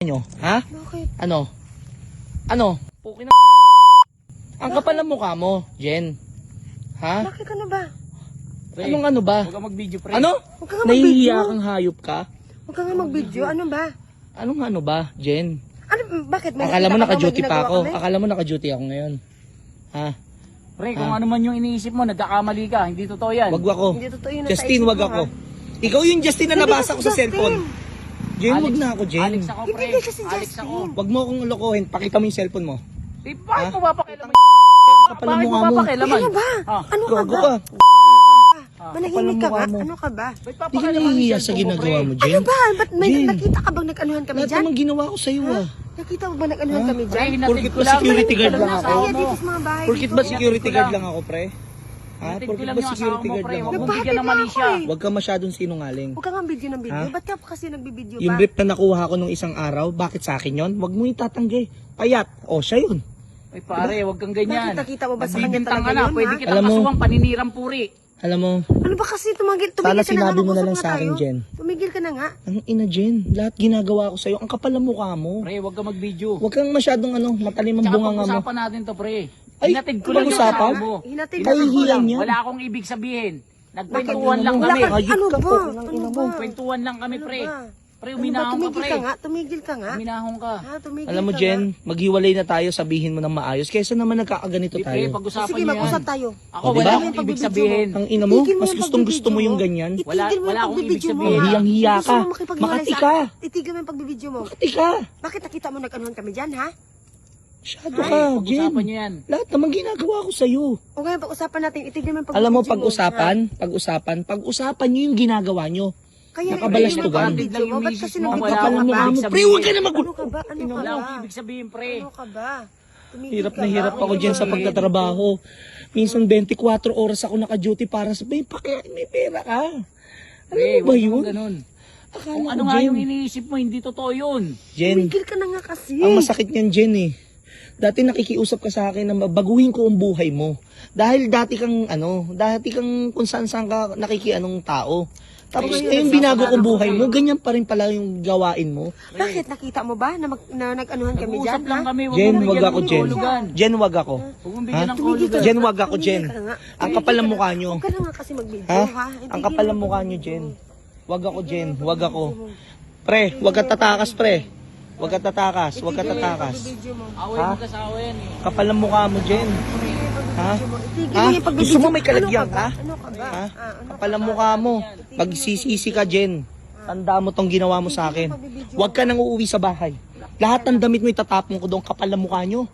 nyo? Ha? Bakit? Ano? Ano? Pukin na ang kapal ng mukha mo, Jen. Ha? Bakit ano ba? Anong ano ba? Huwag kang mag-video, pre. Ano? Huwag ka nga mag-video. Nahihiya kang hayop ka? Huwag ka nga mag-video. Ano ba? Anong ano ba, Jen? Ano, bakit? May Akala mo nakita ka ba naka-duty may pa ginagawa ako? kami? Akala mo naka-duty ako ngayon? Ha? Pre, kung ano man yung iniisip mo, nagkakamali ka. Hindi totoo yan. Wag ako. Hindi totoo yun. nasa Justin, isip wag mo, ako. ha? Ikaw yung Justin na Hindi nabasa kasi ko sa Justin. cellphone. Jen, wag na ako, Jen. Alex ako, pre. Hindi kasi Alex Justin. ako. Wag mo akong lokohin. Pakita mo yung cellphone mo. Eh, bakit mo papakialaman? Kapal ng Bakit mo mukha mo. papakialaman? Ano ba? Ah. Ano ka Gago ba? ka. Manahimik ka mukha nga. mo. Ano ka ba? Ba't Hindi ka papakialaman nahihiya yung sa cellphone ko, ginagawa pre? mo, Ano Jen. ba? Ba't may Jen. nakita ka bang nag-anuhan kami Lahat dyan? naman ginawa ko sa'yo ah. Nakita mo ba nag-anuhan kami Pre, dyan? hinatid Porkit ko ba lang. security guard Hinatid lang ko ako? Kaya asawa dito mo. sa mga bahay. Porkit dito. ba security guard lang. lang ako, pre? Ha? Hinatid ko Porkit lang ba yung asawa security mo, guard pre. lang Huwag ako? mong bigyan ng mali siya. Huwag ka masyadong sinungaling. Huwag ka nga video ng video. Ha? Ba't ka kasi nagbibideo Yung ba? brief na nakuha ko nung isang araw, bakit sa akin yon? Huwag mo itatanggi. Payat. O, siya yun. Ay pare, huwag kang ganyan. Bakit nakita mo ba sa kanya Nagbibintang talaga ka na, yun, pwede ha? kitang Alam mo- kasuwang paninirang puri. Alam mo, Ano ba kasi tumigil Sana ka na sinabi nga, mo na mag-usap lang nga sa akin, tayo. Jen. Tumigil ka na nga. ang ina, Jen, lahat ginagawa ko sa'yo. Ang kapal ng mukha mo. Pre, huwag kang mag-video. Huwag kang masyadong matalim ang Tsaka bunganga mo. pag-usapan natin to, pre. Ay, Hinatid ko lang yung pag-usapan? asawa mo. Hinatid Ay, ako hiyan lang. niya. Wala akong ibig sabihin. Bakit? Nagkwentuhan lang Wala kami. ka, Ayup ano ka ba? po, ng Ano ina ba? mo. Kwentuhan lang kami, Ano pre. ba? Pre, Ano ba? uminahon ka, Tumigil pre. ka nga, tumigil ka nga. Uminahon ka. Ha, tumigil Alam mo, ka Jen, nga. maghiwalay na tayo, sabihin mo ng maayos. Kaysa naman nagkakaganito Di, pre, tayo. pag-usapan Sige, niyo mag-usap yan. tayo. Ako, O, diba? wala Tigil mo akong yung ibig pagbibideo sabihin. Ang ina mo, Itigil mas yung gustong gusto mo pagbibideo yung mo. ganyan. Itigil Wala- mo wala yung akong ibig pagbibideo mo. sabihin. Hiyang-hiya Gusto ka. mo makipaghiwalay Makati sa ka. akin? Itigil mo yung pagbibideo mo. Makati ka. Bakit nakita mo nag-anuhan kami dyan, ha? Masyado Pre, ka, Jen. pag-usapan niyo yan. Lahat naman ginagawa ko sa'yo. O ngayon, pag-usapan natin, itigil mo yung pagbibideo Alam mo, mo. pag-usapan nyo yung ginagawa nyo. Kaya Nakabalastugan. itigil mo yung pagbibideo mo. Ba't kasi Mo, nagbibideo wala Kapal ka ng ba? mukha mo. ibig Pre, huwag ka na Ano magulo. ka ba? Ano ka Wala ba? akong ibig sabihin, pre. Ano ka ba? Tumigil Hirap ka na ba? hirap ako dyan sa pagtatrabaho. Minsan 24 oras ako naka-duty para sa may pera ka. Ano Pre, ba huwag yun? kang ganun. Akala Kung ko, ano nga Jen. yung iniisip mo, hindi totoo yun. Jen, Tumigil ka na nga kasi. ang masakit niyan, Jen eh. Dati nakikiusap ka sa akin na baguhin ko ang buhay mo. Dahil dati kang kung saan ka nakikianong tao. Tapos Ayun, yung nagsasabi binago kong ako buhay sa'yo. mo, ganyan pa rin pala yung gawain mo. Bakit? Nakita mo ba na nag-anuhan kami Nag-uusap dyan, lang ha? kami. Huwag Jen, mong wag bigyan ako, ng Jen. kahulugan. Jen, wag ako. Huwag mong bigyan ng Tumigil ka kahulugan. Jen, wag ako, Tumigil Jen. ka nga. Ang kapal ng mukha nyo. Huwag ka na nga kasi mag-video, Ha? ha? Ang kapal ng mukha nyo, Jen. Wag ako, Jen. Wag ako. Pre, wag ka tatakas, pre. Wag ka tatakas. Wag ka tatakas. Away Ha? mag-asawa yan eh. Kapal ng mukha mo, Jen. Ha? Itigil Ha? mo yung pagbibideo. Gusto mo may kalagyan ka? Ano ka ba? Ha? Ano Kapal ang mukha mo. Magsisisi ka, Jen. Tanda mo tong ginawa mo sa akin. Huwag ka nang uuwi sa bahay. Lahat ng damit mo itatapon ko doon, kapal ang mukha nyo.